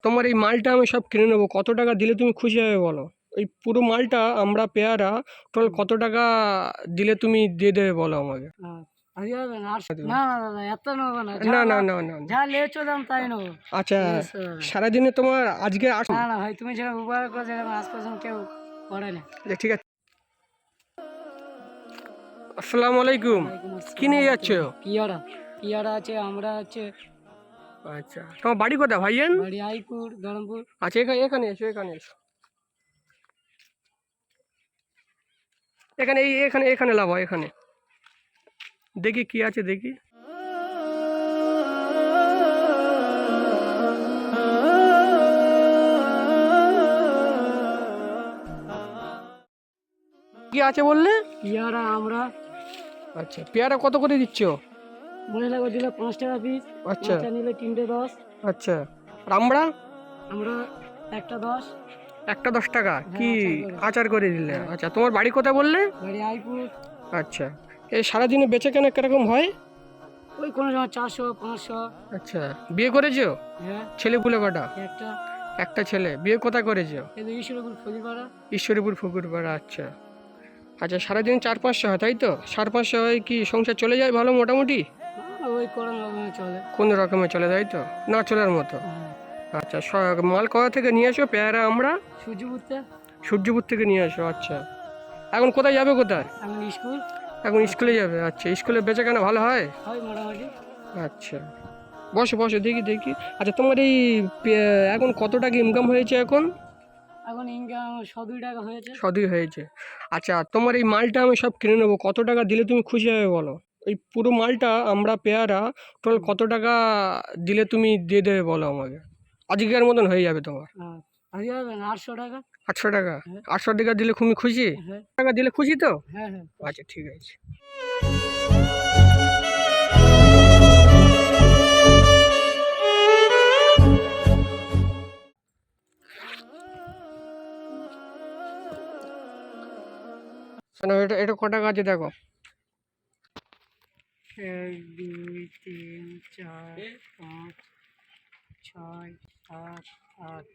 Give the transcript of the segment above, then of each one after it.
তোমার এই মালটা আমি সব কিনে নেবো, কত টাকা দিলে তুমি খুশি হবে বলো? এই পুরো মালটা আমরা পেয়ারা টোটাল কত টাকা দিলে তুমি দিয়ে দেবে বলো আমাকে? আজকে হবে না, না না দাদা, এত নেবো না, না না না না না। যা লেচো দাম তাই নেবো। আচ্ছা, সারাদিনে তোমার আজকে না না ভাই, তুমি যেরকম উপকার করেছো এরকম আজ পর্যন্ত কেউ করে না। ঠিক আছে। আসসালামু আলাইকুম। কি নিয়ে যাচ্ছ? পিয়ারা আছে, আমরা আছে। আচ্ছা, তোমার বাড়ি কোথায় ভাইজান? বাড়ি আইপুর, ধরমপুর। আচ্ছা, এখানে এখানে এসো, এখানে এসো, এখানে এখানে এখানে লাভ এখানে দেখি কি আছে দেখি। কি আছে বললে? পিয়ারা আমরা। আচ্ছা, পেয়ারা কত করে দিচ্ছ? মহিলা করে দিলে 5 টাকা পিস। আচ্ছা নিলে 3টে 10। আচ্ছা, আর আমরা একটা 10। একটা 10 টাকা কি আচার করে। আচার করে দিলে? আচ্ছা, তোমার বাড়ি কোথায় বললে? বাড়ি আইপুর। আচ্ছা, এই সারাদিনে বেচে কেনা কিরকম হয়? ওই কোনো সময় 400 500। আচ্ছা, বিয়ে করেছো? হ্যাঁ। ছেলে পুলে কটা? একটা। একটা ছেলে। বিয়ে কোথায় করেছো? এই তো ঈশ্বরপুর ফকিরপাড়া। ঈশ্বরীপুর ফকিরপাড়া। আচ্ছা আচ্ছা, সারাদিন 400-500 হয় তাই তো? 400-500 হয় কি সংসার চলে যায় ভালো মোটামুটি? ওই কোনো রকমে চলে। কোন রকমে চলে তাই তো? না চলার মতো। আচ্ছা, মাল কোথা থেকে নিয়ে আসো পেয়ারা? আমরা সূর্যপুর থেকে নিয়ে আসো। আচ্ছা, এখন কোথায় যাবে? কোথায় এখন? স্কুল। এখন স্কুলে যাবে। আচ্ছা, স্কুলে বেচা কেনা ভালো হয়? হয় মোটামুটি। আচ্ছা, বসো বসো, দেখি দেখি। আচ্ছা, তোমার এই এখন কত টাকা ইনকাম হয়েছে এখন? এখন ইনকাম 102 টাকা হয়েছে। 100 হয়েছে। আচ্ছা, তোমার এই মালটা আমি সব কিনে নেবো, কত টাকা দিলে তুমি খুশি হবে বলো? এই পুরো মালটা আমরা পেয়ারা টোটাল কত টাকা দিলে তুমি দিয়ে দেবে বলো আমাকে? আজকের মতন হয়ে যাবে তোমার। আজকে হবে না, 800 টাকা। 800 টাকা? 800 টাকা দিলে তুমি খুশি? টাকা দিলে খুশি তো? হ্যাঁ হ্যাঁ। আচ্ছা, ঠিক আছে। এটা এটা ক টাকা আছে দেখো। 1 2 3 4 5 6 7 8।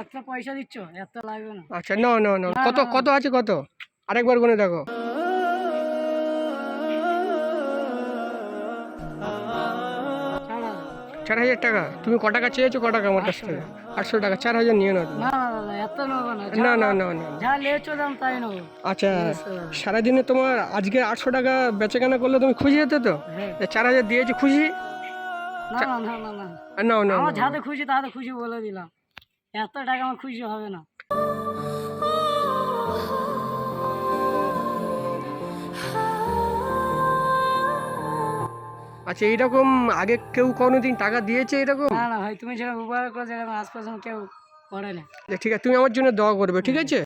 এত পয়সা দিচ্ছ? এত লাগবে না। আচ্ছা, না না না, কত কত আছে কত? আরেকবার গুনে দেখো। 4000 টাকা? তুমি ক টাকা চেয়েছো, ক টাকা আমার কাছ থেকে? 800 টাকা। 4000 নিয়ে নাও তুমি। না না দাদা, এত নেবো না, না না না না। যা লেচো দাম তাই নেবো। আচ্ছা, সারাদিনে তোমার আজকে 800 টাকা বেচা কেনা করলে তুমি খুশি হতে তো? 4000 দিয়েছি, খুশি? না না না না না, না না, আমার যাতে খুশি তাতে খুশি বলে দিলাম। এত টাকা আমার খুশি হবে না। আচ্ছা, এইরকম আগে কেউ কোনোদিন টাকা দিয়েছে এরকম? না না ভাই, তুমি যেরকম উপকার করেছো এরকম আজ পর্যন্ত কেউ করে না। ঠিক আছে, তুমি আমার জন্য দোয়া করবে, ঠিক আছে?